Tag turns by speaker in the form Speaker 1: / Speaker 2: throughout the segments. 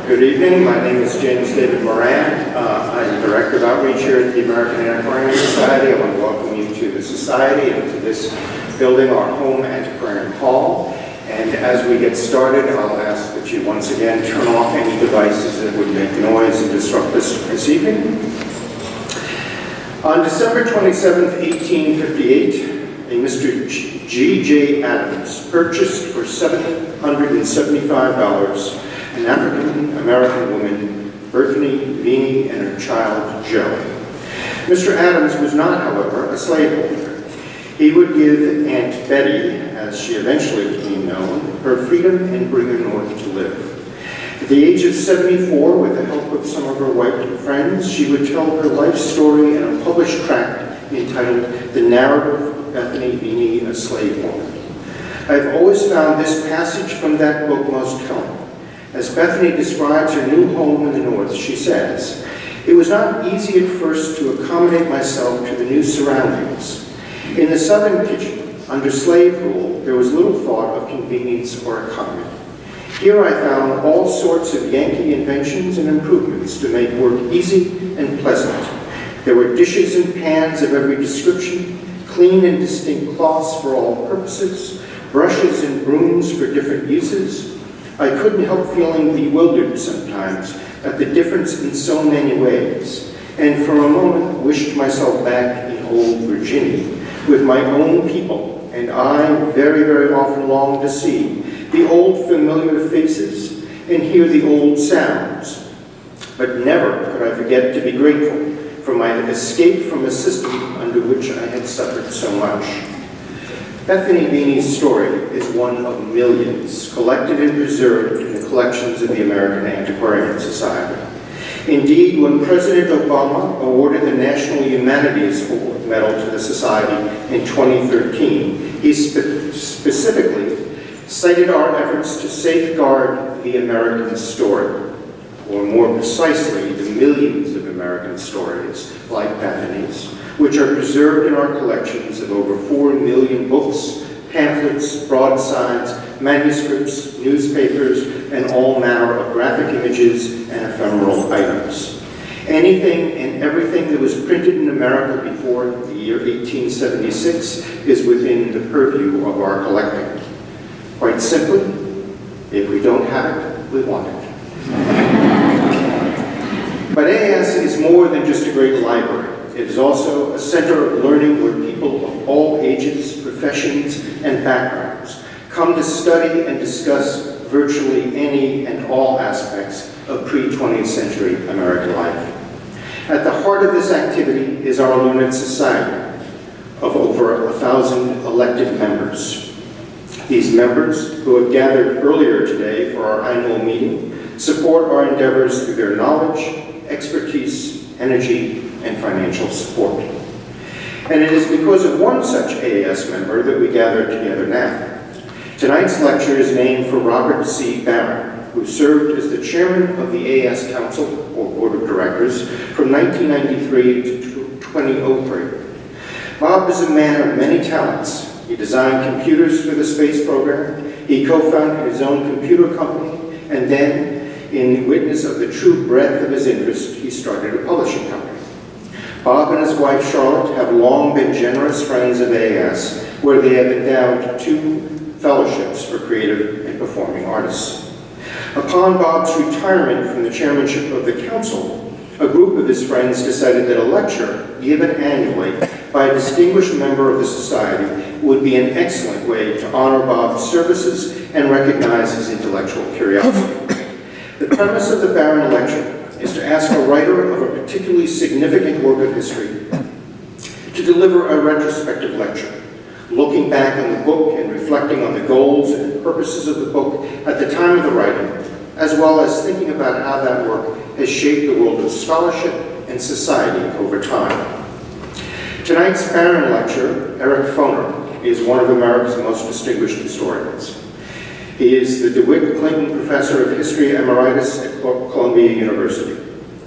Speaker 1: Good evening. My name is James David Moran. I'm Director of Outreach here at the American Antiquarian Society. I want to welcome you to the Society and to this building, our home antiquarian hall. And as we get started, I'll ask that you once again turn off any devices that would make noise and disrupt us this evening. On December 27, 1858, a Mr. G.J. Adams purchased for $775 an African-American woman, Bethany Vini, and her child, Joe. Mr. Adams was not, however, a slaveholder. He would give Aunt Betty, as she eventually became known, her freedom and bring her north to live. At the age of 74, with the help of some of her white friends, she would tell her life story in a published tract entitled The Narrative of Bethany Vini, a Slave Woman. I've always found this passage from that book most telling. As Bethany describes her new home in the north, she says, "It was not easy at first to accommodate myself to the new surroundings. In the southern kitchen, under slave rule, there was little thought of convenience or economy. Here I found all sorts of Yankee inventions and improvements to make work easy and pleasant. There were dishes and pans of every description, clean and distinct cloths for all purposes, brushes and brooms for different uses. I couldn't help feeling bewildered sometimes at the difference in so many ways, and for a moment wished myself back in old Virginia, with my own people, and I very, very often longed to see the old familiar faces and hear the old sounds. But never could I forget to be grateful for my escape from a system under which I had suffered so much." Bethany Vini's story is one of millions collected and preserved in the collections of the American Antiquarian Society. Indeed, when President Obama awarded the National Humanities Award Medal to the Society in 2013, he specifically cited our efforts to safeguard the American story, or more precisely, the millions of American stories like Bethany's, which are preserved in our collections of over 4 million books, pamphlets, broadsides, manuscripts, newspapers, and all manner of graphic images and ephemeral items. Anything and everything that was printed in America before the year 1876 is within the purview of our collecting. Quite simply, if we don't have it, we want it. But AAS is more than just a great library. It is also a center of learning where people of all ages, professions, and backgrounds come to study and discuss virtually any and all aspects of pre-20th century American life. At the heart of this activity is our learned society of over 1,000 elected members. These members, who have gathered earlier today for our annual meeting, support our endeavors through their knowledge, expertise, energy, and financial support. And it is because of one such AAS member that we gather together now. Tonight's lecture is named for Robert C. Barron, who served as the chairman of the AAS Council, or Board of Directors, from 1993 to 2003. Bob is a man of many talents. He designed computers for the space program, he co-founded his own computer company, and then, in witness of the true breadth of his interest, he started a publishing company. Bob and his wife Charlotte have long been generous friends of AAS, where they have endowed 2 fellowships for creative and performing artists. Upon Bob's retirement from the chairmanship of the council, a group of his friends decided that a lecture given annually by a distinguished member of the society would be an excellent way to honor Bob's services and recognize his intellectual curiosity. The premise of the Barron Lecture is to ask a writer of a particularly significant work of history to deliver a retrospective lecture, looking back on the book and reflecting on the goals and purposes of the book at the time of the writing, as well as thinking about how that work has shaped the world of scholarship and society over time. Tonight's Barron Lecturer, Eric Foner, is one of America's most distinguished historians. He is the DeWitt Clinton Professor of History Emeritus at Columbia University.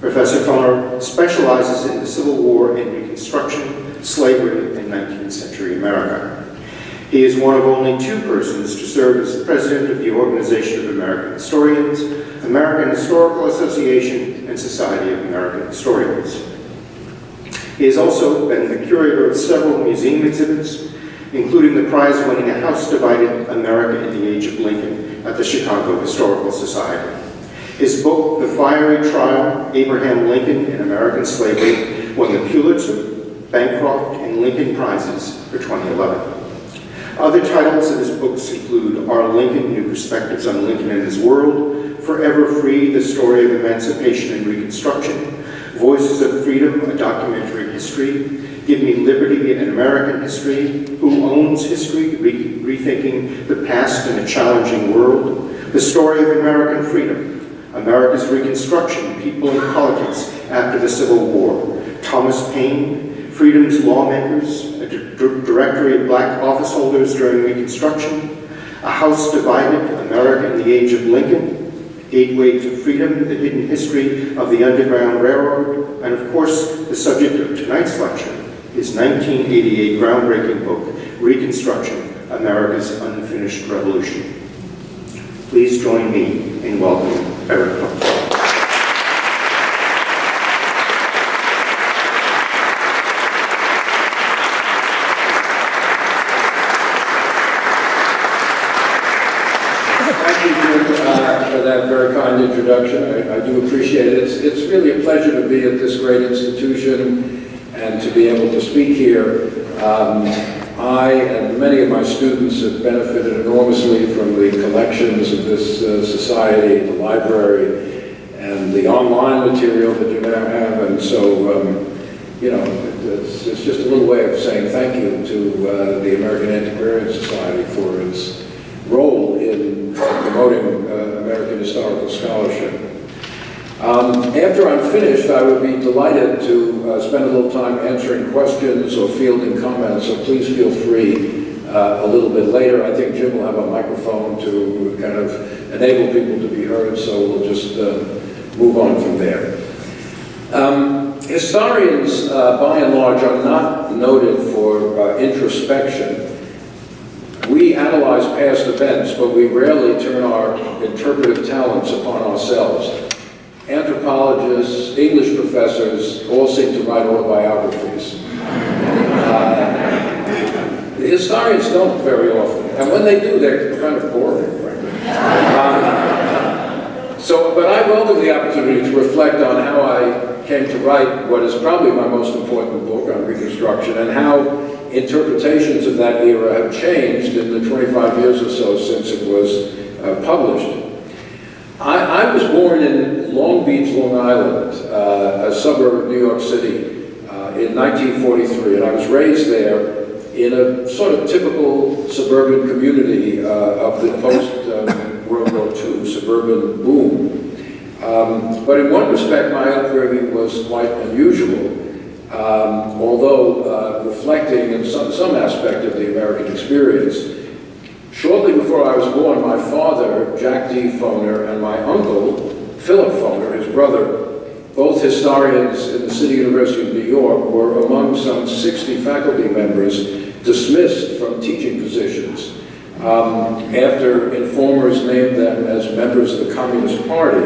Speaker 1: Professor Foner specializes in the Civil War and Reconstruction, slavery in 19th century America. He is one of only 2 persons to serve as president of the Organization of American Historians, American Historical Association, and Society of American Historians. He has also been the curator of several museum exhibits, including the prize-winning A House Divided, America in the Age of Lincoln at the Chicago Historical Society. His book, The Fiery Trial, Abraham Lincoln and American Slavery, won the Pulitzer, Bancroft, and Lincoln Prizes for 2011. Other titles of his books include Our Lincoln, New Perspectives on Lincoln and His World, Forever Free, The Story of Emancipation and Reconstruction, Voices of Freedom, A Documentary History, Give Me Liberty, An American History, Who Owns History, Rethinking the Past in a Challenging World, The Story of American Freedom, America's Reconstruction, People and Politics After the Civil War, Thomas Paine, Freedom's Lawmakers, a directory of black office holders during Reconstruction, A House Divided, America in the Age of Lincoln, Gateway to Freedom, The Hidden History of the Underground Railroad, and of course, the subject of tonight's lecture, his 1988 groundbreaking book, Reconstruction, America's Unfinished Revolution. Please join me in welcoming Eric Foner.
Speaker 2: For that very kind introduction. I do appreciate it. It's really a pleasure to be at this great institution and to be able to speak here. I and many of my students have benefited enormously from the collections of this society, the library, and the online material that you now have. And so, it's just a little way of saying thank you to the American Antiquarian Society for its role in promoting American historical scholarship. After I'm finished, I would be delighted to spend a little time answering questions or fielding comments, so please feel free a little bit later. I think Jim will have a microphone to kind of enable people to be heard, so we'll just move on from there. Historians, by and large, are not noted for introspection. We analyze past events, but we rarely turn our interpretive talents upon ourselves. Anthropologists, English professors, all seem to write autobiographies. The historians don't very often, and when they do, they're kind of boring, frankly. But I welcome the opportunity to reflect on how I came to write what is probably my most important book on Reconstruction, and how interpretations of that era have changed in the 25 years or so since it was published. I was born in Long Beach, Long Island, a suburb of New York City, in 1943, and I was raised there in a sort of typical suburban community of the post-World War II suburban boom. But in one respect, my upbringing was quite unusual. Although reflecting in some aspect of the American experience. Shortly before I was born, my father, Jack D. Foner, and my uncle, Philip Foner, his brother, both historians in the City University of New York, were among some 60 faculty members dismissed from teaching positions after informers named them as members of the Communist Party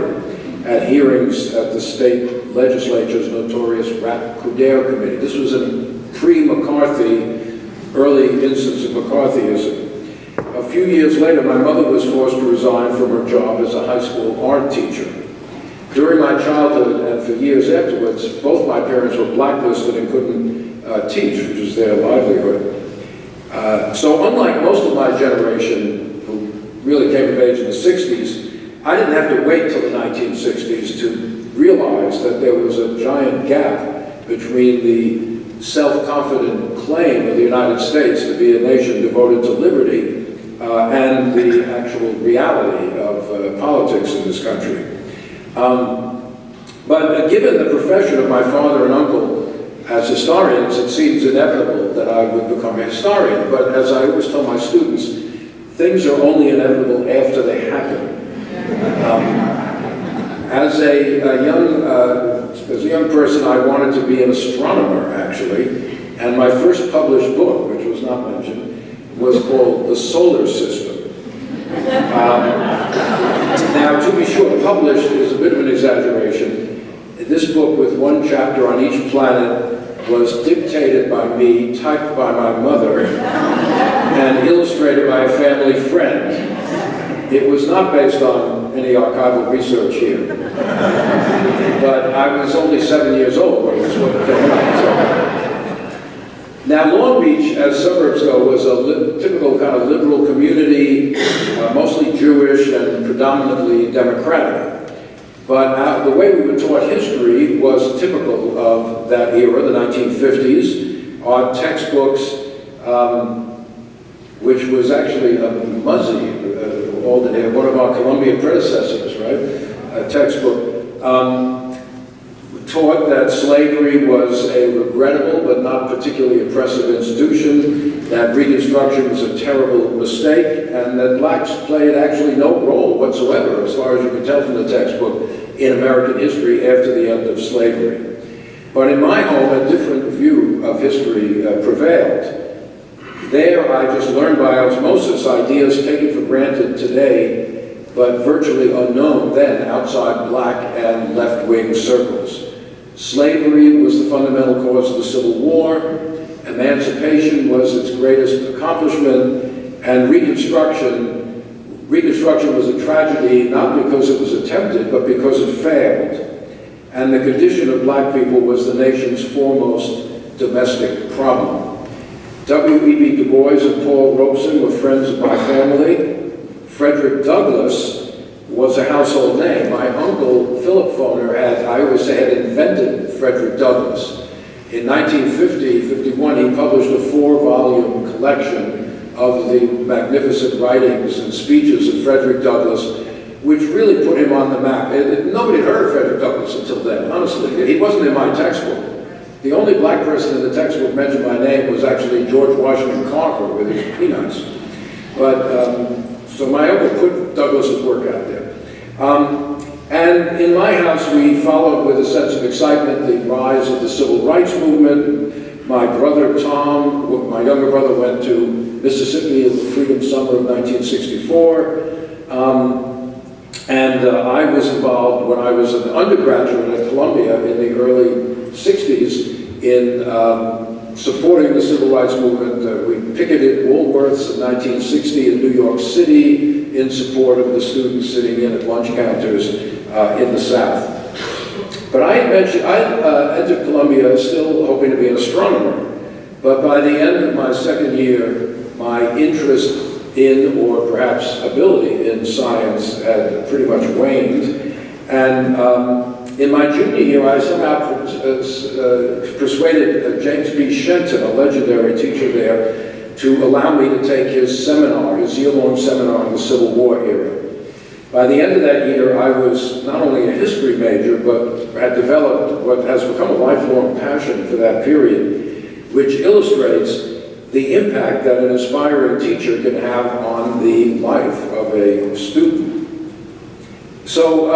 Speaker 2: at hearings at the state legislature's notorious Rat-Couder committee. This was a pre-McCarthy, early instance of McCarthyism. A few years later, my mother was forced to resign from her job as a high school art teacher. During my childhood and for years afterwards, both my parents were blacklisted and couldn't teach, which was their livelihood. So unlike most of my generation, who really came of age in the 60s, I didn't have to wait till the 1960s to realize that there was a giant gap between the self-confident claim of the United States to be a nation devoted to liberty and the actual reality of politics in this country. But given the profession of my father and uncle as historians, it seems inevitable that I would become a historian. But as I always tell my students, things are only inevitable after they happen. As a young person, I wanted to be an astronomer, actually, and my first published book, which was not mentioned, was called The Solar System. Now, to be sure, published is a bit of an exaggeration. This book, with one chapter on each planet, was dictated by me, typed by my mother, and illustrated by a family friend. It was not based on any archival research here. But I was only 7 years old when this book came out. So. Now, Long Beach, as suburbs go, was a typical kind of liberal community, mostly Jewish and predominantly Democratic. But the way we were taught history was typical of that era, the 1950s. Our textbooks, which was actually a Muzzy, one of our Columbia predecessors, right? Textbook, taught that slavery was a regrettable but not particularly oppressive institution, that Reconstruction was a terrible mistake, and that blacks played actually no role whatsoever, as far as you can tell from the textbook, in American history after the end of slavery. But in my home, a different view of history prevailed. There, I just learned by osmosis ideas taken for granted today, but virtually unknown then outside black and left-wing circles. Slavery was the fundamental cause of the Civil War, emancipation was its greatest accomplishment, and Reconstruction was a tragedy not because it was attempted, but because it failed. And the condition of black people was the nation's foremost domestic problem. W.E.B. Du Bois and Paul Robeson were friends of my family. Frederick Douglass was a household name. My uncle, Philip Foner, I always say, had invented Frederick Douglass. In 1950-51, he published a 4-volume collection of the magnificent writings and speeches of Frederick Douglass, which really put him on the map. Nobody had heard of Frederick Douglass until then, honestly. He wasn't in my textbook. The only black person in the textbook mentioned by name was actually George Washington Carver with his Peanuts. But, so my uncle put Douglass's work out there. And in my house, we followed with a sense of excitement the rise of the Civil Rights Movement. My brother Tom, my younger brother, went to Mississippi in the Freedom Summer of 1964. I was involved when I was an undergraduate at Columbia in the early 60s in supporting the Civil Rights Movement. We picketed Woolworths in 1960 in New York City in support of the students sitting in at lunch counters in the South. But I entered Columbia still hoping to be an astronomer. But by the end of my second year, my interest in, or perhaps ability in, science had pretty much waned. And in my junior year, I somehow persuaded James B. Shenton, a legendary teacher there, to allow me to take his seminar, his year-long seminar in the Civil War era. By the end of that year, I was not only a history major, but had developed what has become a lifelong passion for that period, which illustrates the impact that an inspiring teacher can have on the life of a student. So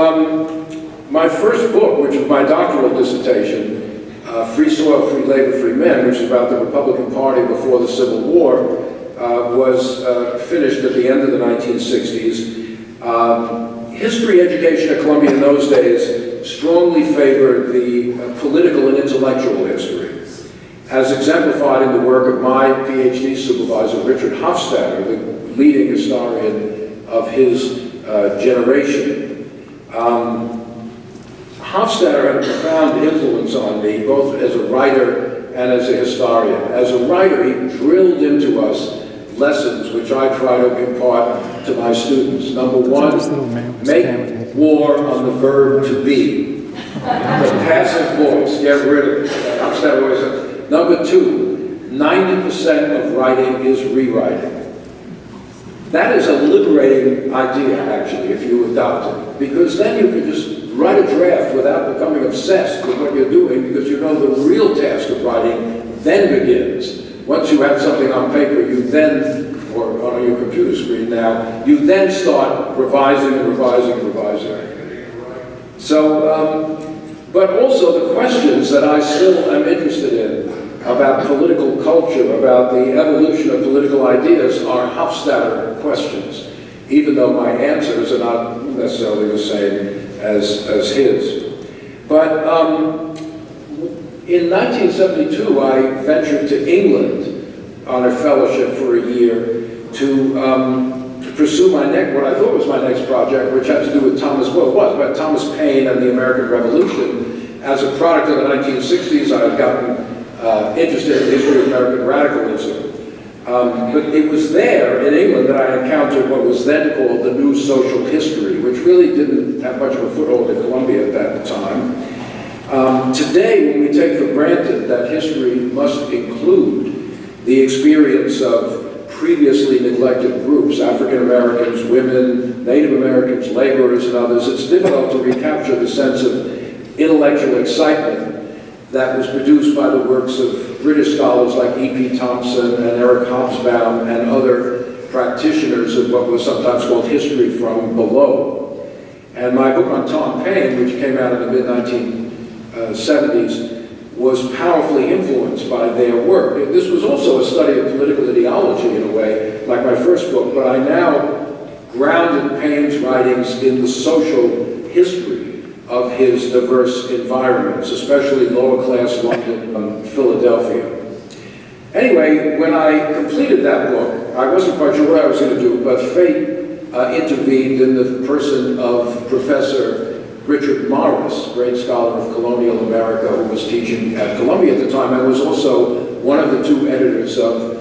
Speaker 2: my first book, which was my doctoral dissertation, Free Soil, Free Labor, Free Men, which is about the Republican Party before the Civil War, was finished at the end of the 1960s. History education at Columbia in those days strongly favored the political and intellectual history, as exemplified in the work of my PhD supervisor, Richard Hofstadter, the leading historian of his generation. Hofstadter had a profound influence on me, both as a writer and as a historian. As a writer, he drilled into us lessons which I try to impart to my students. Number one, make war on the verb to be. The passive voice, get rid of it. Hofstadter always said. Number two, 90% of writing is rewriting. That is a liberating idea, actually, if you adopt it, because then you can just write a draft without becoming obsessed with what you're doing, because you know the real task of writing then begins. Once you have something on paper, you then, or on your computer screen now, you then start revising and revising and revising. So, but also the questions that I still am interested in about political culture, about the evolution of political ideas, are Hofstadter questions, even though my answers are not necessarily the same as his. But in 1972, I ventured to England on a fellowship for a year to pursue what I thought was my next project, which had to do with Thomas Paine and the American Revolution. As a product of the 1960s, I had gotten interested in the history of American radicalism. But it was there in England that I encountered what was then called the New Social History, which really didn't have much of a foothold in Columbia at that time. Today, when we take for granted that history must include the experience of previously neglected groups, African Americans, women, Native Americans, laborers, and others, it's difficult to recapture the sense of intellectual excitement that was produced by the works of British scholars like E.P. Thompson and Eric Hobsbawm and other practitioners of what was sometimes called history from below. And my book on Tom Paine, which came out in the mid-1970s, was powerfully influenced by their work. This was also a study of political ideology in a way, like my first book, but I now grounded Paine's writings in the social history of his diverse environments, especially lower-class London and Philadelphia. Anyway, when I completed that book, I wasn't quite sure what I was going to do, but fate intervened in the person of Professor Richard Morris, great scholar of colonial America who was teaching at Columbia at the time, and was also one of the two editors of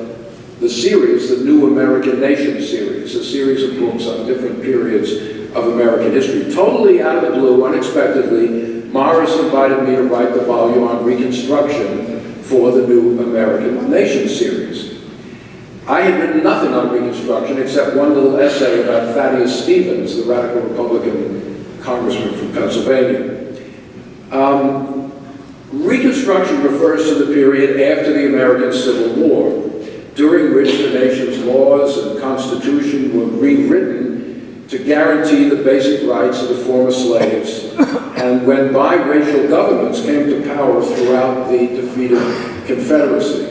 Speaker 2: the series, the New American Nation series, a series of books on different periods of American history. Totally out of the blue, unexpectedly, Morris invited me to write the volume on Reconstruction for the New American Nation series. I had written nothing on Reconstruction except one little essay about Thaddeus Stevens, the radical Republican congressman from Pennsylvania. Reconstruction refers to the period after the American Civil War, during which the nation's laws and constitution were rewritten to guarantee the basic rights of the former slaves, and when biracial governments came to power throughout the defeated Confederacy.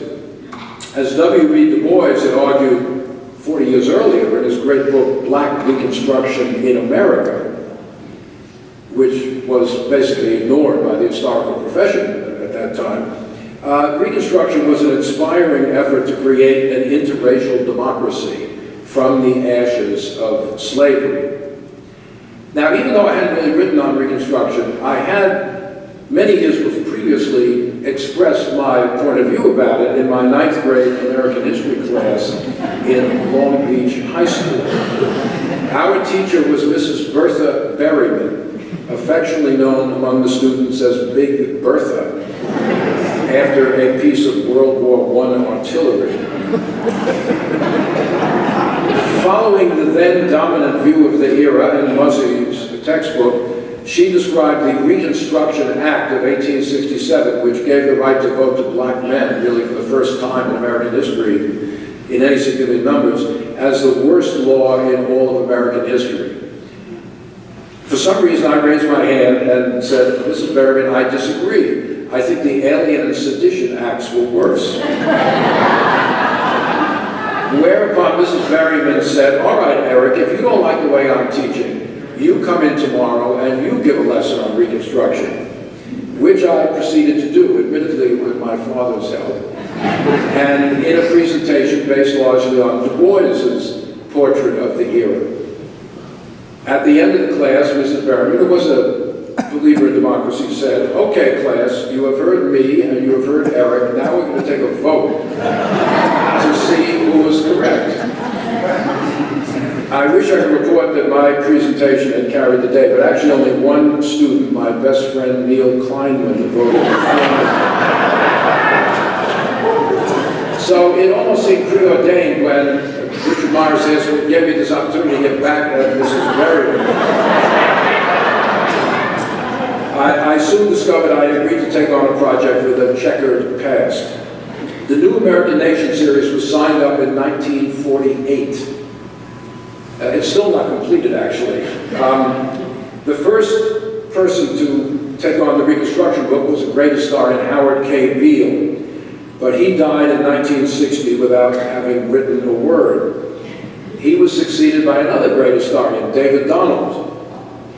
Speaker 2: As W.B. Du Bois had argued 40 years earlier in his great book, Black Reconstruction in America, which was basically ignored by the historical profession at that time, Reconstruction was an inspiring effort to create an interracial democracy from the ashes of slavery. Now, even though I hadn't really written on Reconstruction, I had many years previously expressed my point of view about it in my 9th grade American history class in Long Beach High School. Our teacher was Mrs. Bertha Berryman, affectionately known among the students as Big Bertha, after a piece of World War I artillery. Following the then dominant view of the era in Muzzey's textbook, she described the Reconstruction Act of 1867, which gave the right to vote to black men, really for the first time in American history, in any significant numbers, as the worst law in all of American history. For some reason, I raised my hand and said, Mrs. Berryman, I disagree. I think the Alien and Sedition Acts were worse. Whereupon Mrs. Berryman said, all right, Eric, if you don't like the way I'm teaching, you come in tomorrow and you give a lesson on Reconstruction, which I proceeded to do, admittedly with my father's help, and in a presentation based largely on Du Bois's portrait of the era. At the end of the class, Mrs. Berryman, who was a believer in democracy, said, okay, class, you have heard me and you have heard Eric, now we're going to take a vote to see who was correct. I wish I could report that my presentation had carried the day, but actually only one student, my best friend Neil Kleinman, voted for me. So it almost seemed preordained when Richard Myers gave me this opportunity to get back at Mrs. Berryman. I soon discovered I agreed to take on a project with a checkered past. The New American Nation series was signed up in 1948. It's still not completed, actually. The first person to take on the Reconstruction book was a great historian, Howard K. Beale. but he died in 1960 without having written a word. He was succeeded by another great historian, David Donald.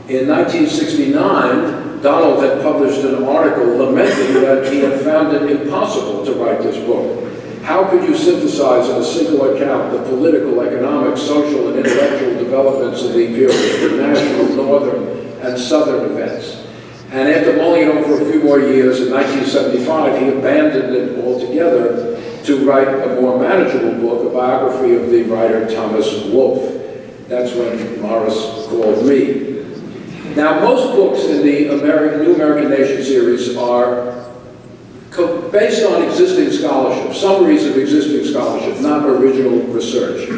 Speaker 2: In 1969, Donald had published an article lamenting that he had found it impossible to write this book. How could you synthesize in a single account the political, economic, social, and intellectual developments of the period, the national, northern, and southern events? And after mulling it over for a few more years, in 1975, he abandoned it altogether to write a more manageable book, a biography of the writer Thomas Wolfe. That's when Morris called me. Now, most books in the New American Nation series are based on existing scholarship, summaries of existing scholarship, not original research.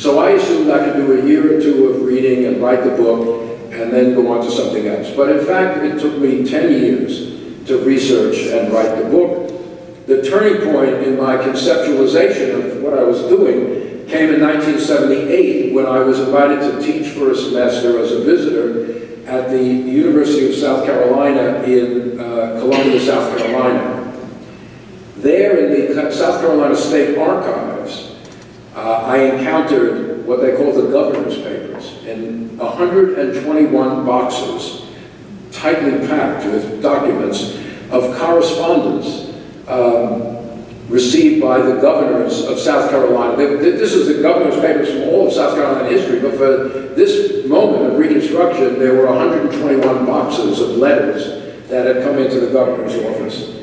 Speaker 2: So I assumed I could do a year or two of reading and write the book, and then go on to something else. But in fact, it took me 10 years to research and write the book. The turning point in my conceptualization of what I was doing came in 1978 when I was invited to teach for a semester as a visitor at the University of South Carolina in Columbia, South Carolina. There in the South Carolina State Archives, I encountered what they call the governor's papers in 121 boxes, tightly packed with documents of correspondence received by the governors of South Carolina. This is the governor's papers from all of South Carolina history, but for this moment of Reconstruction, there were 121 boxes of letters that had come into the governor's office.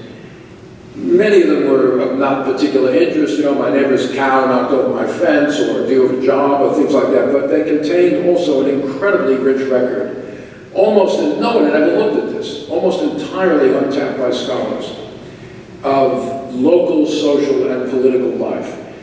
Speaker 2: Many of them were of not particular interest, you know, my neighbor's cow knocked over my fence, or a deal of a job, or things like that, but they contained also an incredibly rich record. Almost, no one had ever looked at this, almost entirely untapped by scholars, of local, social, and political life.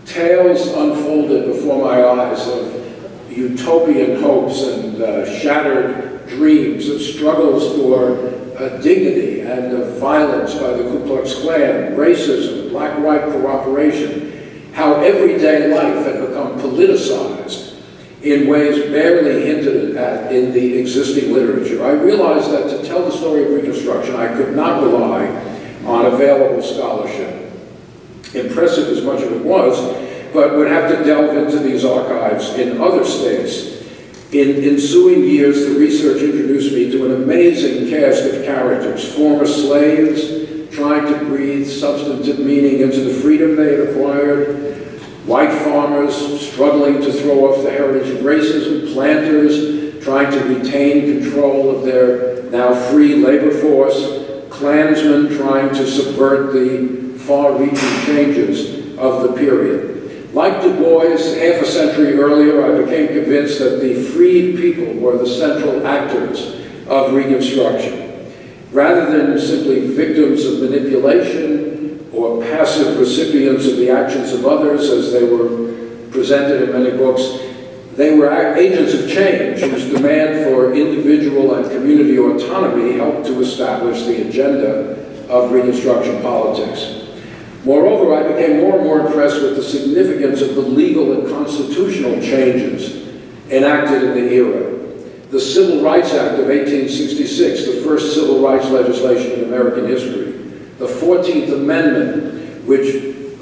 Speaker 2: Tales unfolded before my eyes of utopian hopes and shattered dreams, of struggles for dignity and of violence by the Ku Klux Klan, racism, black-white cooperation, how everyday life had become politicized in ways barely hinted at in the existing literature. I realized that to tell the story of Reconstruction, I could not rely on available scholarship, impressive as much of it was, but would have to delve into these archives in other states. In ensuing years, the research introduced me to an amazing cast of characters, former slaves trying to breathe substantive meaning into the freedom they had acquired, white farmers struggling to throw off the heritage of racism, planters trying to retain control of their now free labor force, Klansmen trying to subvert the far-reaching changes of the period. Like Du Bois, half a century earlier, I became convinced that the freed people were the central actors of Reconstruction. Rather than simply victims of manipulation or passive recipients of the actions of others as they were presented in many books, they were agents of change whose demand for individual and community autonomy helped to establish the agenda of Reconstruction politics. Moreover, I became more and more impressed with the significance of the legal and constitutional changes enacted in the era. The Civil Rights Act of 1866, the first civil rights legislation in American history. The 14th Amendment, which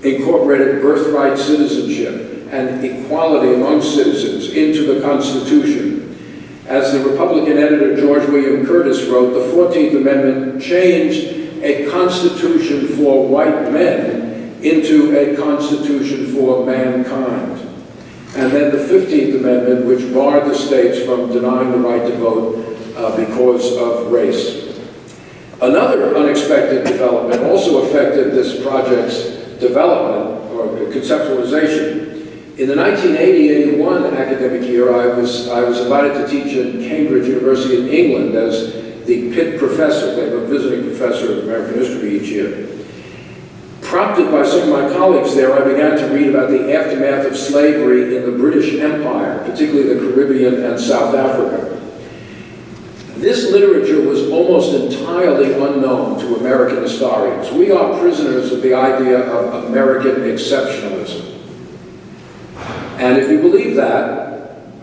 Speaker 2: incorporated birthright citizenship and equality among citizens into the Constitution. As the Republican editor George William Curtis wrote, the 14th Amendment changed a constitution for white men into a constitution for mankind. And then the 15th Amendment, which barred the states from denying the right to vote because of race. Another unexpected development also affected this project's development or conceptualization. In the 1980-81 academic year, I was invited to teach at Cambridge University in England as the Pitt Professor. They have a visiting professor of American history each year. Prompted by some of my colleagues there, I began to read about the aftermath of slavery in the British Empire, particularly the Caribbean and South Africa. This literature was almost entirely unknown to American historians. We are prisoners of the idea of American exceptionalism. And if you believe that,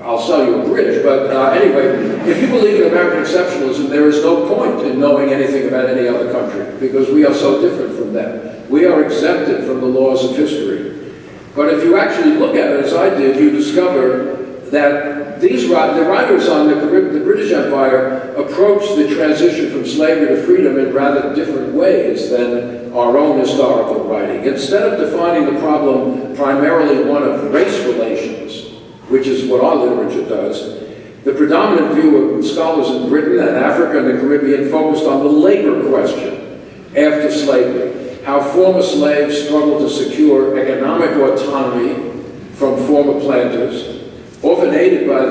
Speaker 2: I'll sell you a bridge, but anyway, if you believe in American exceptionalism, there is no point in knowing anything about any other country, because we are so different from them. we are exempted from the laws of history. But if you actually look at it, as I did, you discover that the writers on the British Empire approached the transition from slavery to freedom in rather different ways than our own historical writing. Instead of defining the problem primarily one of race relations, which is what our literature does, the predominant view of scholars in Britain and Africa and the Caribbean focused on the labor question after slavery, how former slaves struggled to secure economic autonomy from former planters, often aided by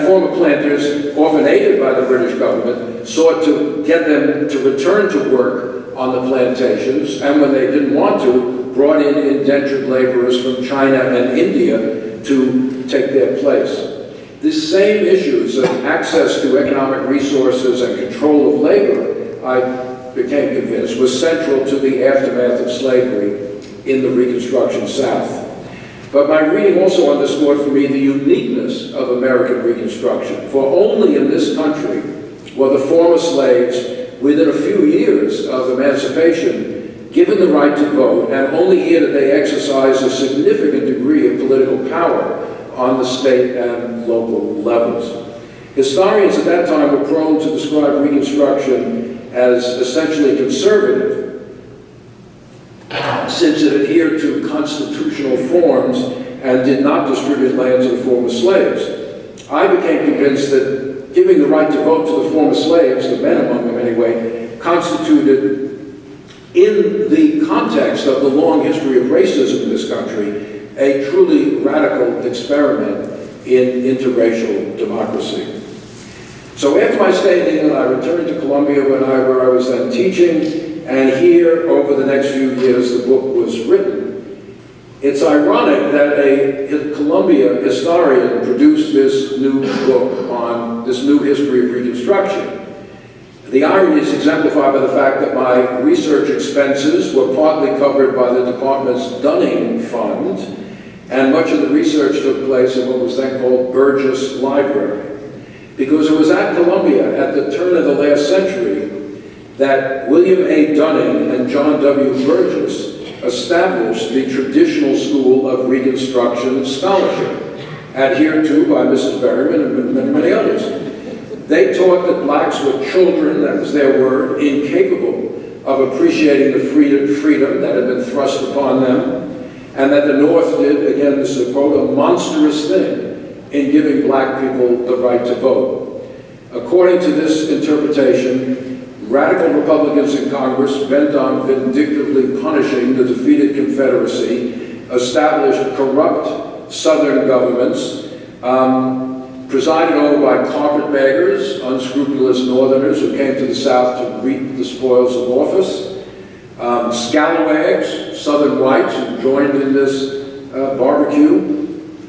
Speaker 2: former planters, often aided by the British government, sought to get them to return to work on the plantations, and when they didn't want to, brought in indentured laborers from China and India to take their place. These same issues of access to economic resources and control of labor, I became convinced, was central to the aftermath of slavery in the Reconstruction South. But my reading also underscored for me the uniqueness of American Reconstruction, for only in this country were the former slaves, within a few years of emancipation, given the right to vote, and only here did they exercise a significant degree of political power on the state and local levels. Historians at that time were prone to describe Reconstruction as essentially conservative, since it adhered to constitutional forms and did not distribute land to the former slaves. I became convinced that giving the right to vote to the former slaves, the men among them anyway, constituted, in the context of the long history of racism in this country, a truly radical experiment in interracial democracy. So after my stay in England, I returned to Columbia where I was then teaching, and here, over the next few years, the book was written. It's ironic that a Columbia historian produced this new book on this new history of Reconstruction. The irony is exemplified by the fact that my research expenses were partly covered by the department's Dunning Fund, and much of the research took place in what was then called Burgess Library. Because it was at Columbia, at the turn of the last century, that William A. Dunning and John W. Burgess established the traditional school of Reconstruction scholarship, adhered to by Mrs. Berryman and many others. They taught that blacks were children, that was their word, incapable of appreciating the freedom that had been thrust upon them, and that the North did, again, this is a quote, a monstrous thing in giving black people the right to vote. According to this interpretation, radical Republicans in Congress, bent on vindictively punishing the defeated Confederacy, established corrupt Southern governments, presided over by carpetbaggers, unscrupulous Northerners who came to the South to reap the spoils of office, scalawags, Southern whites who joined in this barbecue,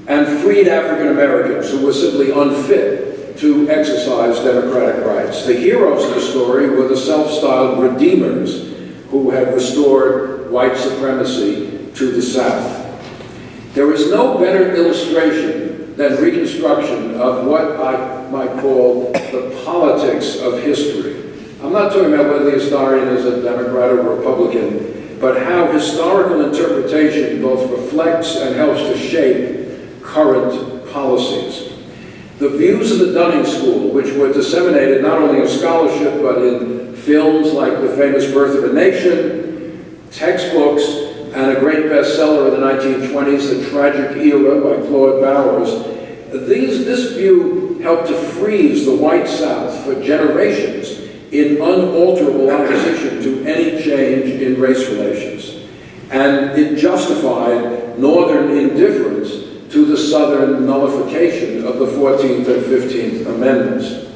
Speaker 2: and freed African Americans who were simply unfit to exercise democratic rights. The heroes of the story were the self-styled redeemers who had restored white supremacy to the South. There is no better illustration than Reconstruction of what I might call the politics of history. I'm not talking about whether the historian is a Democrat or Republican, but how historical interpretation both reflects and helps to shape current policies. The views of the Dunning School, which were disseminated not only in scholarship, but in films like The Famous Birth of a Nation, textbooks, and a great bestseller of the 1920s, The Tragic Era by Claude Bowers, this view helped to freeze the white South for generations in unalterable opposition to any change in race relations. And it justified Northern indifference to the Southern nullification of the 14th and 15th Amendments.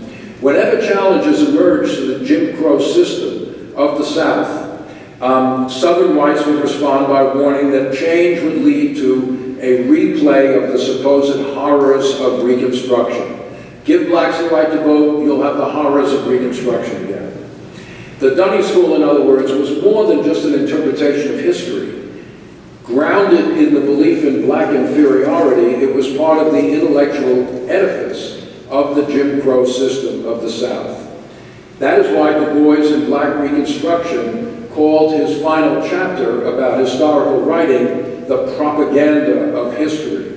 Speaker 2: Whenever challenges emerged to the Jim Crow system of the South, Southern whites would respond by warning that change would lead to a replay of the supposed horrors of Reconstruction. Give blacks the right to vote, you'll have the horrors of Reconstruction again. The Dunning School, in other words, was more than just an interpretation of history. Grounded in the belief in black inferiority, it was part of the intellectual edifice of the Jim Crow system of the South. That is why Du Bois in Black Reconstruction called his final chapter about historical writing the propaganda of history.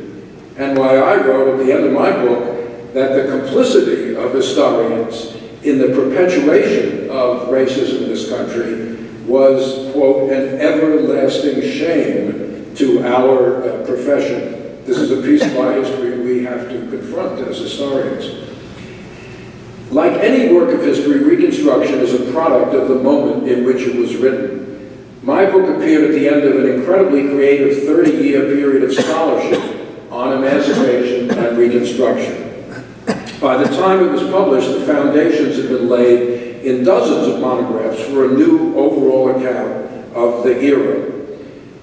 Speaker 2: And why I wrote at the end of my book that the complicity of historians in the perpetuation of racism in this country was, quote, an everlasting shame to our profession. This is a piece of our history we have to confront as historians. Like any work of history, Reconstruction is a product of the moment in which it was written. My book appeared at the end of an incredibly creative 30-year period of scholarship on emancipation and Reconstruction. By the time it was published, the foundations had been laid in dozens of monographs for a new overall account of the era.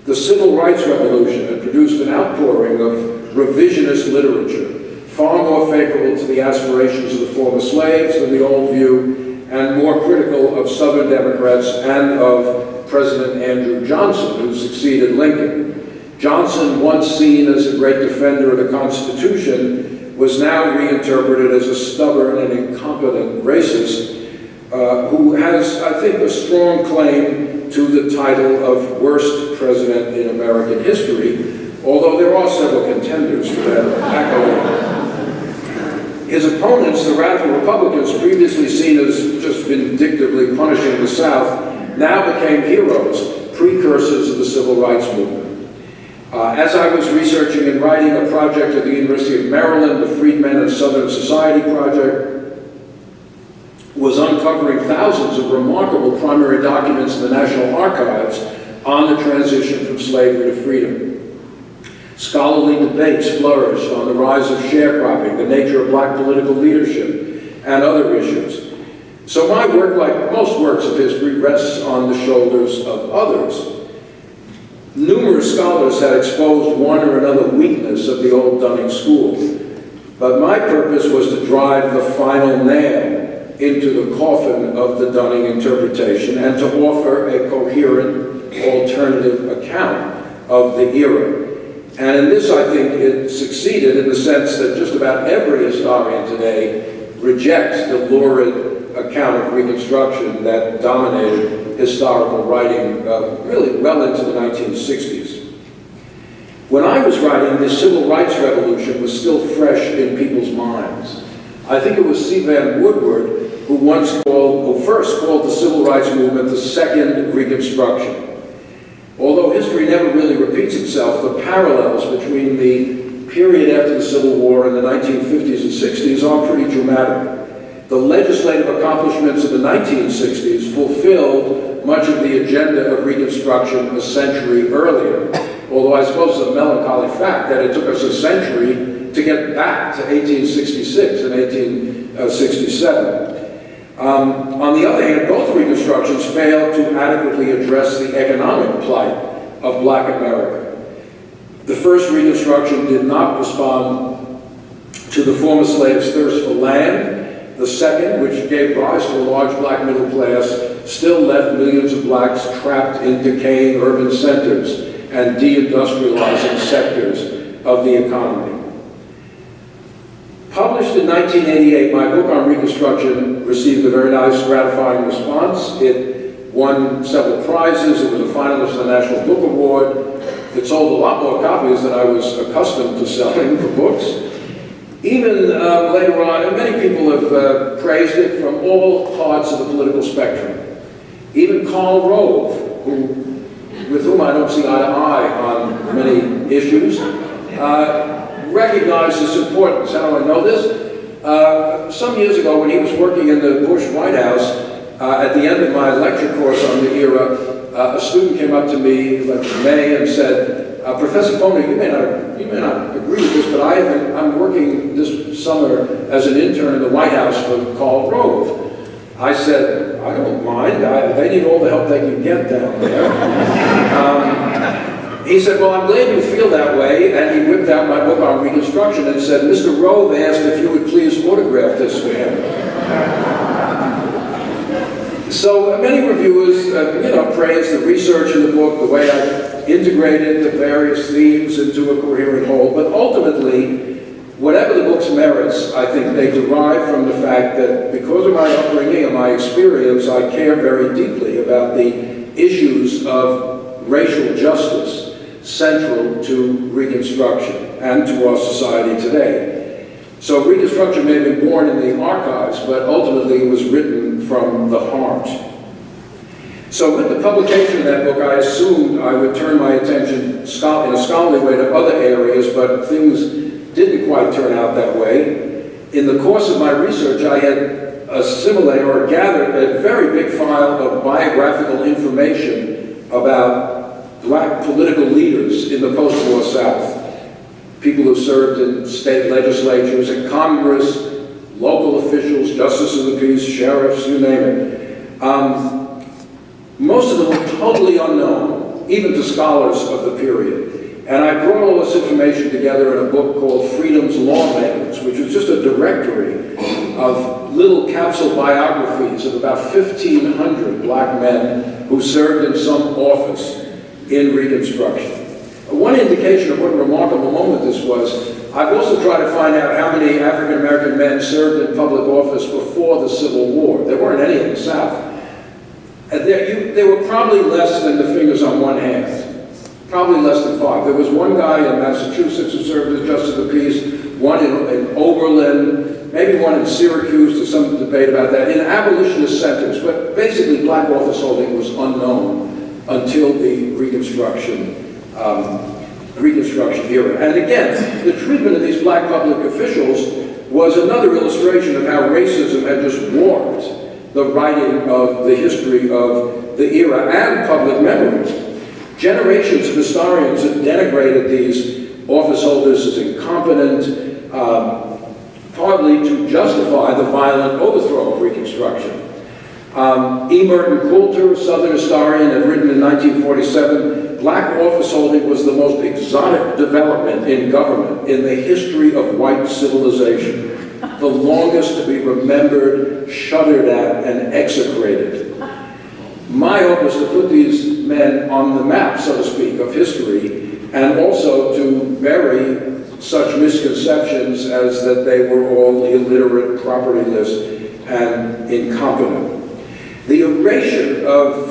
Speaker 2: The Civil Rights Revolution had produced an outpouring of revisionist literature, far more favorable to the aspirations of the former slaves than the old view, and more critical of Southern Democrats and of President Andrew Johnson, who succeeded Lincoln. Johnson, once seen as a great defender of the Constitution, was now reinterpreted as a stubborn and incompetent racist who has, I think, a strong claim to the title of worst president in American history, although there are several contenders for that accolade. His opponents, the radical Republicans, previously seen as just vindictively punishing the South, now became heroes, precursors of the Civil Rights Movement. As I was researching and writing a project at the University of Maryland, the Freedmen and Southern Society Project was uncovering thousands of remarkable primary documents in the National Archives on the transition from slavery to freedom. Scholarly debates flourished on the rise of sharecropping, the nature of black political leadership, and other issues. So my work, like most works of history, rests on the shoulders of others. Numerous scholars had exposed one or another weakness of the old Dunning school, but my purpose was to drive the final nail into the coffin of the Dunning interpretation and to offer a coherent alternative account of the era. And in this, I think, it succeeded in the sense that just about every historian today rejects the lurid account of Reconstruction that dominated historical writing really well into the 1960s. When I was writing, the Civil Rights Revolution was still fresh in people's minds. I think it was C. Vann Woodward who first called the Civil Rights Movement the Second Reconstruction. Although history never really repeats itself, the parallels between the period after the Civil War and the 1950s and 60s are pretty dramatic. The legislative accomplishments of the 1960s fulfilled much of the agenda of Reconstruction a century earlier, although I suppose it's a melancholy fact that it took us a century to get back to 1866 and 1867. On the other hand, both Reconstructions failed to adequately address the economic plight of black America. The first Reconstruction did not respond to the former slaves' thirst for land. The second, which gave rise to a large black middle class, still left millions of blacks trapped in decaying urban centers and deindustrializing sectors of the economy. Published in 1988, my book on Reconstruction received a very nice, gratifying response. It won several prizes. It was a finalist for the National Book Award. It sold a lot more copies than I was accustomed to selling for books. Even later on, many people have praised it from all parts of the political spectrum. Even Karl Rove, with whom I don't see eye to eye on many issues, recognized its importance. How do I know this? Some years ago, when he was working in the Bush White House, at the end of my lecture course on the era, a student came up to me in May and said, Professor Foner, you may not agree with this, but I'm working this summer as an intern in the White House for Karl Rove. I said, I don't mind. They need all the help they can get down there. He said, well, I'm glad you feel that way, and he whipped out my book on Reconstruction and said, Mr. Rove asked if you would please autograph this for him. So many reviewers, praised the research in the book, the way I integrated the various themes into a coherent whole, but ultimately, whatever the book's merits, I think they derive from the fact that because of my upbringing and my experience, I care very deeply about the issues of racial justice central to Reconstruction and to our society today. So Reconstruction may have been born in the archives, but ultimately it was written from the heart. So with the publication of that book, I assumed I would turn my attention in a scholarly way to other areas, but things didn't quite turn out that way. In the course of my research, I had assimilated or gathered a very big file of biographical information about black political leaders in the post-war South. People who served in state legislatures and Congress, local officials, justices of the peace, sheriffs, you name it. Most of them were totally unknown, even to scholars of the period. And I brought all this information together in a book called Freedom's Lawmakers, which was just a directory of little capsule biographies of about 1,500 black men who served in some office in Reconstruction. One indication of what a remarkable moment this was, I've also tried to find out how many African American men served in public office before the Civil War. There weren't any in the South. And there were probably less than the fingers on one hand. Probably less than 5. There was one guy in Massachusetts who served as Justice of the Peace, one in Oberlin, maybe one in Syracuse. There's some debate about that, in abolitionist centers. But basically, black office holding was unknown until the Reconstruction era. And again, the treatment of these black public officials was another illustration of how racism had just warped the writing of the history of the era and public memory. Generations of historians had denigrated these office holders as incompetent, partly to justify the violent overthrow of Reconstruction. E. Merton Coulter, a Southern historian, had written in 1947, black office holding was the most exotic development in government in the history of white civilization, the longest to be remembered, shuddered at, and execrated. My hope was to put these men on the map, so to speak, of history, and also to bury such misconceptions as that they were all illiterate, propertyless, and incompetent. The erasure of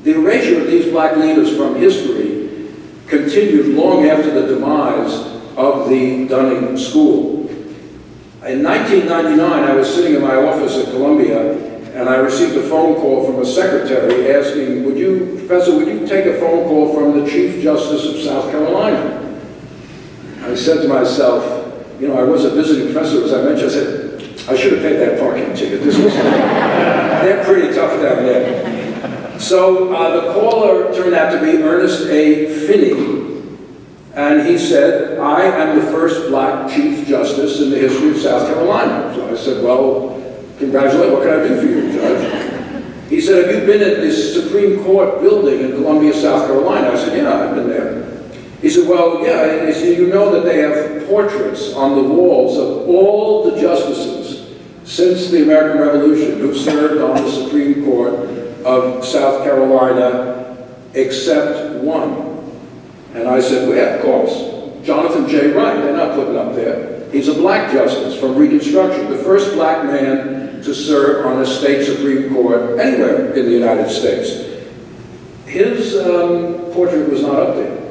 Speaker 2: these black leaders from history continued long after the demise of the Dunning School. In 1999, I was sitting in my office at Columbia, and I received a phone call from a secretary asking, Professor, would you take a phone call from the Chief Justice of South Carolina? I said to myself, I was a visiting professor, as I mentioned. I said, I should have paid that parking ticket. They're pretty tough down there. So the caller turned out to be Ernest A. Finney, and he said, I am the first black Chief Justice in the history of South Carolina. So I said, well, congratulations, what can I do for you, Judge? He said, have you been at this Supreme Court building in Columbia, South Carolina? I said, yeah, I've been there. He said, well, yeah, he said, you know that they have portraits on the walls of all the justices since the American Revolution who served on the Supreme Court of South Carolina, except one. And I said, well, yeah, of course, Jonathan J. Wright, they're not putting up there. He's a black justice from Reconstruction, the first black man to serve on a state Supreme Court anywhere in the United States. His portrait was not up there.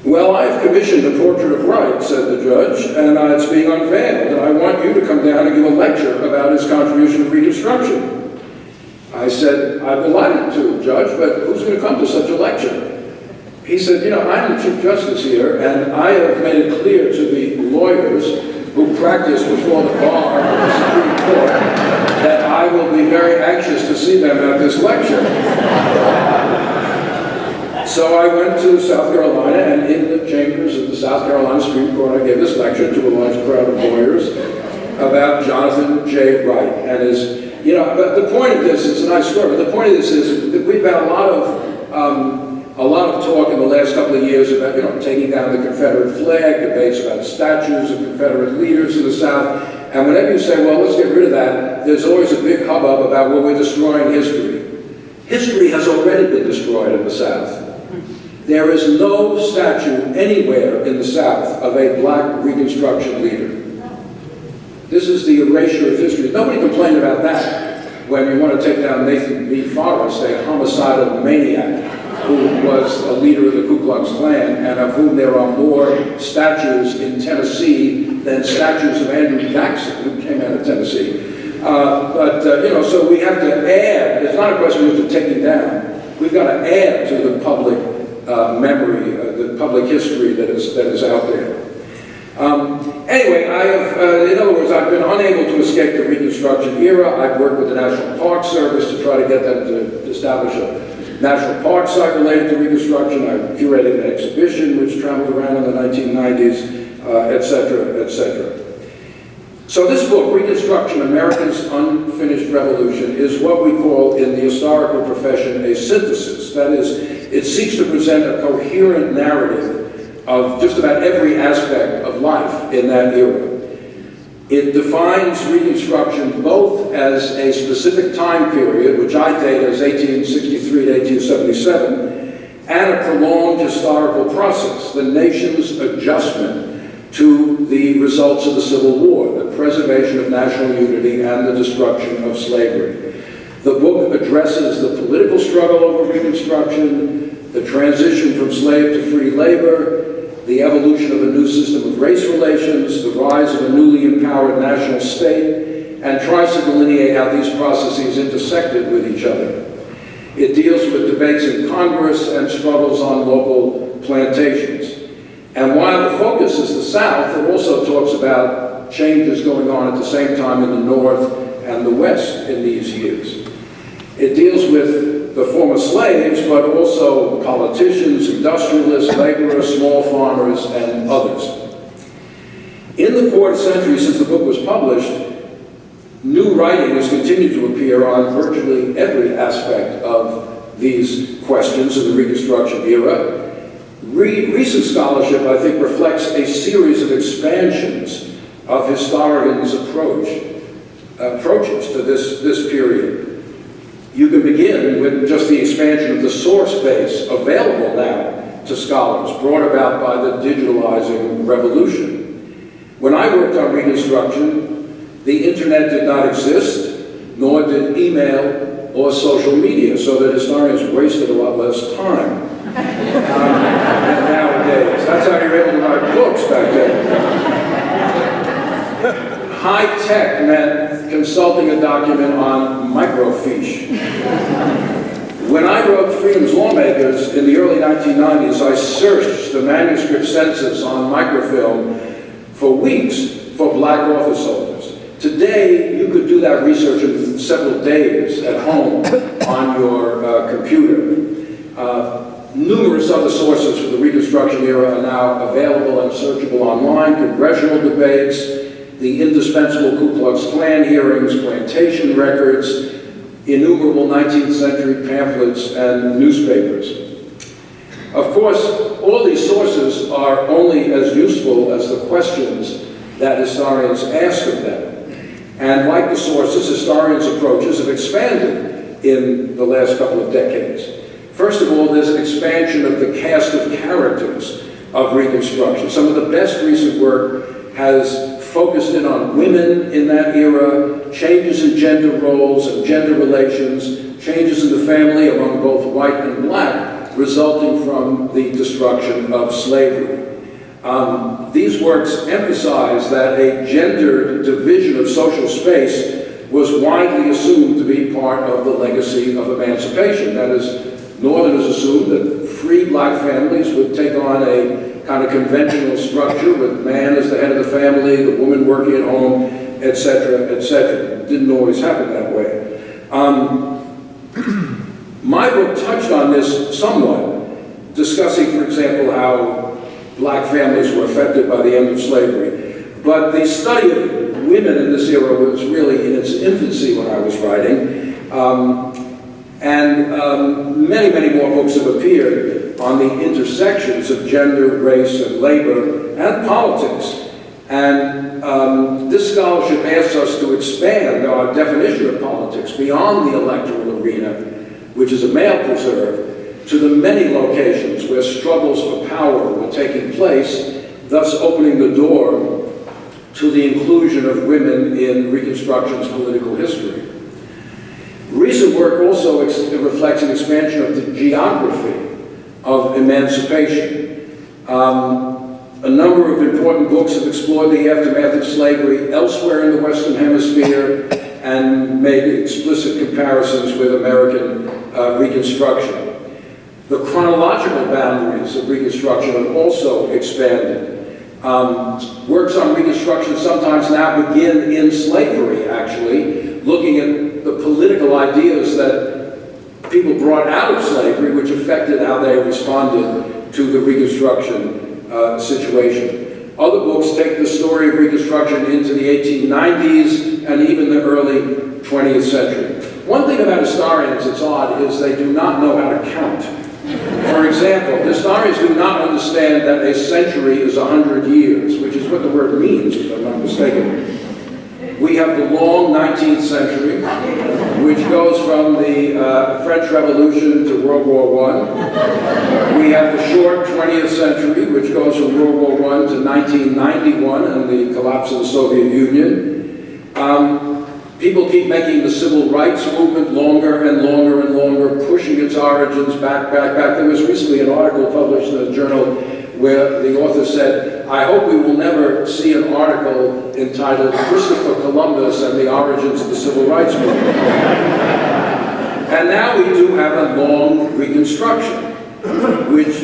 Speaker 2: Well, I've commissioned a portrait of Wright, said the judge, and it's being unveiled, and I want you to come down and give a lecture about his contribution to Reconstruction. I said, I'm delighted to, Judge, but who's going to come to such a lecture? He said, I'm the Chief Justice here, and I have made it clear to the lawyers who practice before the bar of the Supreme Court that I will be very anxious to see them at this lecture. So I went to South Carolina, and in the chambers of the South Carolina Supreme Court, I gave this lecture to a large crowd of lawyers about Jonathan J. Wright and his, but the point of this is a nice story, but the point of this is that we've had a lot of talk in the last couple of years about, taking down the Confederate flag, debates about statues of Confederate leaders in the South, and whenever you say, well, let's get rid of that, there's always a big hubbub about, well, we're destroying history. History has already been destroyed in the South. There is no statue anywhere in the South of a black Reconstruction leader. This is the erasure of history. Nobody complained about that. when you want to take down Nathan B. Forrest, a homicidal maniac who was a leader of the Ku Klux Klan, and of whom there are more statues in Tennessee than statues of Andrew Jackson, who came out of Tennessee. So we have to add, it's not a question of just taking down, we've got to add to the public memory, the public history that is out there. Anyway, in other words, I've been unable to escape the Reconstruction era. I've worked with the National Park Service to try to get them to establish a national park site related to Reconstruction. I curated an exhibition which traveled around in the 1990s, et cetera, et cetera. So this book, Reconstruction, America's Unfinished Revolution, is what we call in the historical profession a synthesis. That is, it seeks to present a coherent narrative of just about every aspect of life in that era. It defines Reconstruction both as a specific time period, which I date as 1863 to 1877, and a prolonged historical process, the nation's adjustment to the results of the Civil War, the preservation of national unity and the destruction of slavery. The book addresses the political struggle over Reconstruction, the transition from slave to free labor, the evolution of a new system of race relations, the rise of a newly empowered national state, and tries to delineate how these processes intersected with each other. It deals with debates in Congress and struggles on local plantations. And while the focus is the South, it also talks about changes going on at the same time in the North and the West in these years. It deals with the former slaves, but also politicians, industrialists, laborers, small farmers, and others. In the quarter century since the book was published, new writing has continued to appear on virtually every aspect of these questions of the Reconstruction era. Recent scholarship, I think, reflects a series of expansions of historians' approaches to this period. You can begin with just the expansion of the source base available now to scholars, brought about by the digitalizing revolution. When I worked on Reconstruction, the internet did not exist, nor did email or social media, so that historians wasted a lot less time nowadays. That's how you were able to write books back then. High tech meant consulting a document on microfiche. When I wrote Freedom's Lawmakers in the early 1990s, I searched the manuscript census on microfilm for weeks for black office holders. Today, you could do that research in several days at home on your computer. Numerous other sources for the Reconstruction era are now available and searchable online: congressional debates, the indispensable Ku Klux Klan hearings, plantation records, innumerable 19th century pamphlets and newspapers. Of course, all these sources are only as useful as the questions that historians ask of them. And like the sources, historians' approaches have expanded in the last couple of decades. First of all, there's an expansion of the cast of characters of Reconstruction. Some of the best recent work has focused in on women in that era, changes in gender roles and gender relations, changes in the family among both white and black, resulting from the destruction of slavery. These works emphasize that a gendered division of social space was widely assumed to be part of the legacy of emancipation. That is, Northerners assumed that free black families would take on a kind of conventional structure with man as the head of the family, the woman working at home, etc., etc. It didn't always happen that way. My book touched on this somewhat, discussing, for example, how black families were affected by the end of slavery. But the study of women in this era was really in its infancy when I was writing. Many, many more books have appeared on the intersections of gender, race, and labor, and politics. And this scholarship asks us to expand our definition of politics beyond the electoral arena, which is a male preserve, to the many locations where struggles for power were taking place, thus opening the door to the inclusion of women in Reconstruction's political history. recent work also reflects an expansion of the geography of emancipation. A number of important books have explored the aftermath of slavery elsewhere in the Western Hemisphere and made explicit comparisons with American Reconstruction. The chronological boundaries of Reconstruction have also expanded. Works on Reconstruction sometimes now begin in slavery, actually, looking at the political ideas that people brought out of slavery, which affected how they responded to the Reconstruction situation. Other books take the story of Reconstruction into the 1890s and even the early 20th century. One thing about historians that's odd is they do not know how to count. For example, historians do not understand that a century is 100 years, which is what the word means, if I'm not mistaken. We have the long 19th century, which goes from the French Revolution to World War I. We have the short 20th century, which goes from World War I to 1991 and the collapse of the Soviet Union. People keep making the civil rights movement longer and longer and longer, pushing its origins back. There was recently an article published in a journal where the author said, "I hope we will never see an article entitled Christopher Columbus and the Origins of the Civil Rights Movement." And now we do have a long Reconstruction, which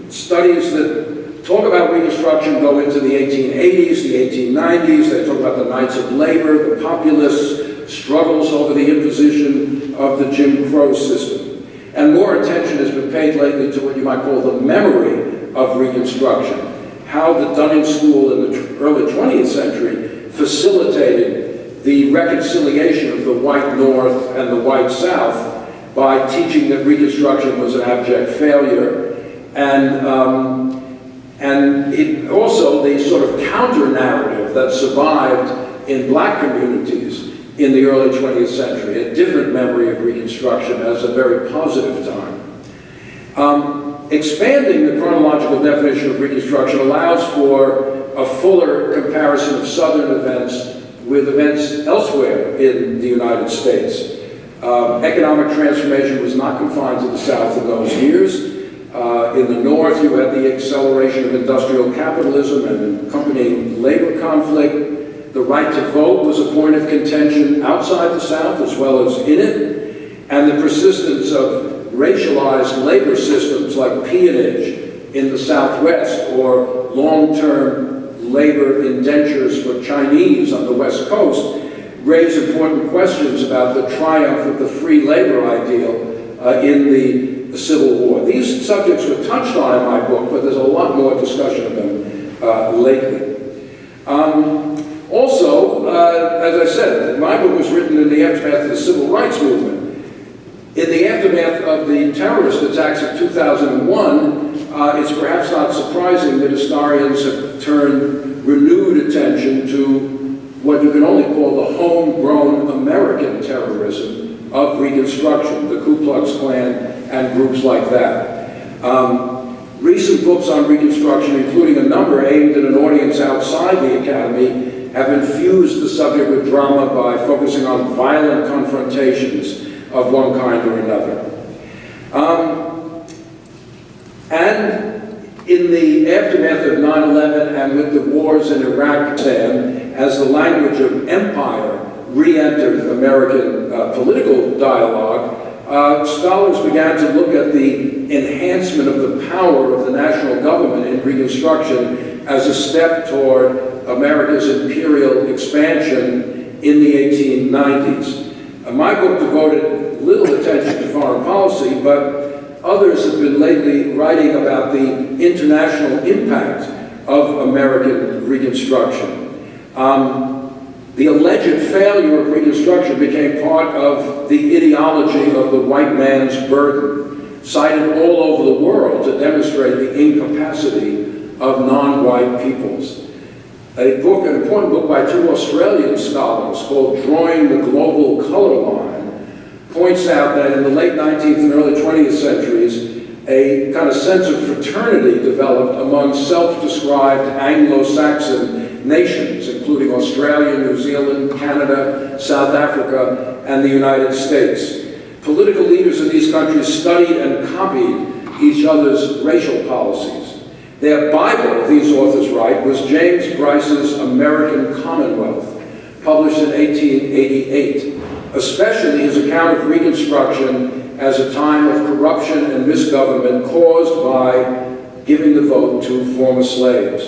Speaker 2: studies that talk about Reconstruction go into the 1880s, the 1890s. They talk about the Knights of Labor, the populist struggles over the imposition of the Jim Crow system. And more attention has been paid lately to what you might call the memory of Reconstruction, how the Dunning School in the early 20th century facilitated the reconciliation of the white North and the white South by teaching that Reconstruction was an abject failure, and it also the sort of counter-narrative that survived in black communities in the early 20th century, a different memory of Reconstruction as a very positive time. Expanding the chronological definition of Reconstruction allows for a fuller comparison of Southern events with events elsewhere in the United States. Economic transformation was not confined to the South in those years. In the North, you had the acceleration of industrial capitalism and accompanying labor conflict. The right to vote was a point of contention outside the South as well as in it. And the persistence of racialized labor systems like peonage in the Southwest or long-term labor indentures for Chinese on the West Coast raise important questions about the triumph of the free labor ideal in the Civil War. These subjects were touched on in my book, but there's a lot more discussion of them lately. Also, as I said, my book was written in the aftermath of the Civil Rights Movement. In the aftermath of the terrorist attacks of 2001, it's perhaps not surprising that historians have turned renewed attention to what you can only call the homegrown American terrorism of Reconstruction, the Ku Klux Klan and groups like that. Recent books on Reconstruction, including a number aimed at an audience outside the Academy, have infused the subject with drama by focusing on violent confrontations of one kind or another. And in the aftermath of 9/11 and with the wars in Iraq, as the language of empire re-entered American political dialogue, scholars began to look at the enhancement of the power of the national government in Reconstruction as a step toward America's imperial expansion in the 1890s. My book devoted little attention to foreign policy, but others have been lately writing about the international impact of American Reconstruction. The alleged failure of Reconstruction became part of the ideology of the white man's burden, cited all over the world to demonstrate the incapacity of non-white peoples. An important book by two Australian scholars called Drawing the Global Color Line points out that in the late 19th and early 20th centuries, a kind of sense of fraternity developed among self-described Anglo-Saxon nations, including Australia, New Zealand, Canada, South Africa, and the United States. Political leaders in these countries studied and copied each other's racial policies. Their Bible, these authors write, was James Bryce's American Commonwealth, published in 1888, especially his account of Reconstruction as a time of corruption and misgovernment caused by giving the vote to former slaves.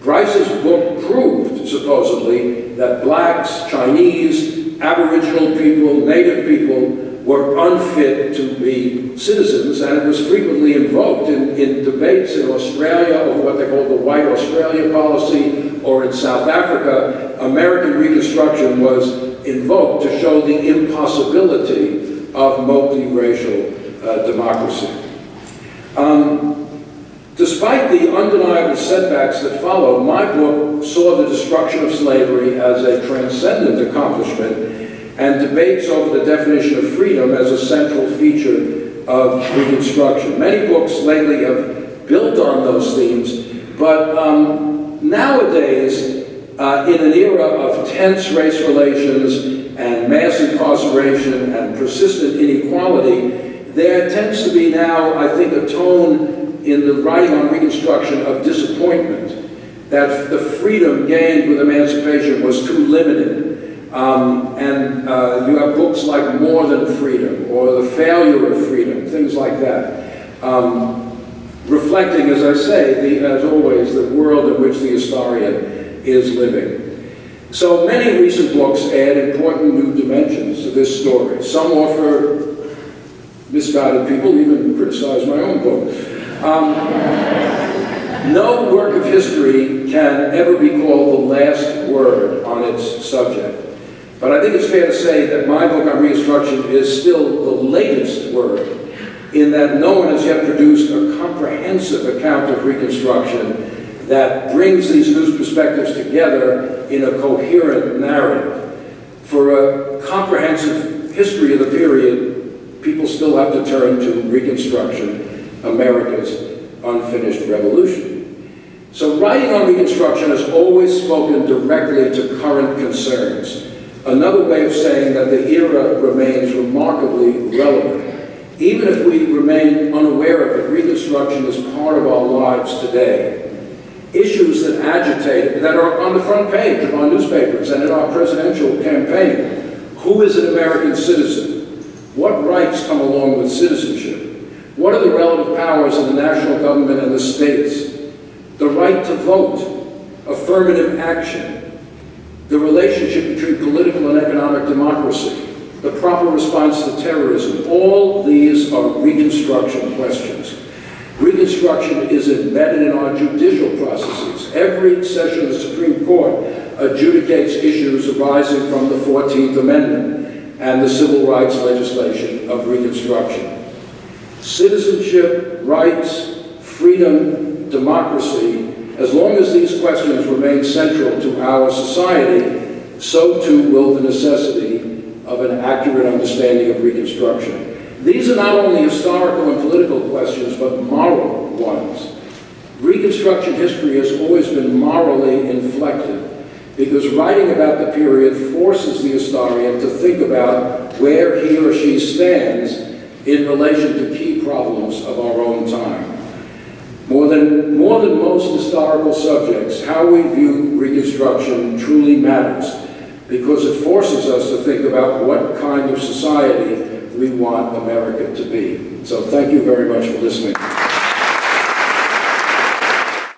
Speaker 2: Bryce's book proved, supposedly, that blacks, Chinese, Aboriginal people, Native people were unfit to be citizens, and it was frequently invoked in debates in Australia over what they call the White Australia policy, or in South Africa. American Reconstruction was invoked to show the impossibility of multiracial democracy. Despite the undeniable setbacks that followed, my book saw the destruction of slavery as a transcendent accomplishment and debates over the definition of freedom as a central feature of Reconstruction. Many books lately have built on those themes, but nowadays, in an era of tense race relations and mass incarceration and persistent inequality, there tends to be now, I think, a tone in the writing on Reconstruction of disappointment that the freedom gained with emancipation was too limited. You have books like More Than Freedom or The Failure of Freedom, things like that, reflecting, as I say, as always, the world in which the historian is living. So many recent books add important new dimensions to this story. Some offer misguided people, even criticize my own book. No work of history can ever be called the last word on its subject. But I think it's fair to say that my book on Reconstruction is still the latest word, in that no one has yet produced a comprehensive account of Reconstruction that brings these new perspectives together in a coherent narrative. For a comprehensive history of the period, people still have to turn to Reconstruction, America's unfinished revolution. So writing on Reconstruction has always spoken directly to current concerns. Another way of saying that the era remains remarkably relevant. Even if we remain unaware of it, Reconstruction is part of our lives today. Issues that agitate, that are on the front page of our newspapers and in our presidential campaign. Who is an American citizen? What rights come along with citizenship? What are the relative powers of the national government and the states? The right to vote, affirmative action, the relationship between political and economic democracy, the proper response to terrorism. All these are Reconstruction questions. Reconstruction is embedded in our judicial processes. Every session of the Supreme Court adjudicates issues arising from the 14th Amendment and the civil rights legislation of Reconstruction. Citizenship, rights, freedom, democracy, as long as these questions remain central to our society, so too will the necessity of an accurate understanding of Reconstruction. These are not only historical and political questions, but moral ones. Reconstruction history has always been morally inflected, because writing about the period forces the historian to think about where he or she stands in relation to key problems of our own time. More than most historical subjects, how we view Reconstruction truly matters, because it forces us to think about what kind of society we want America to be. So thank you very much for listening.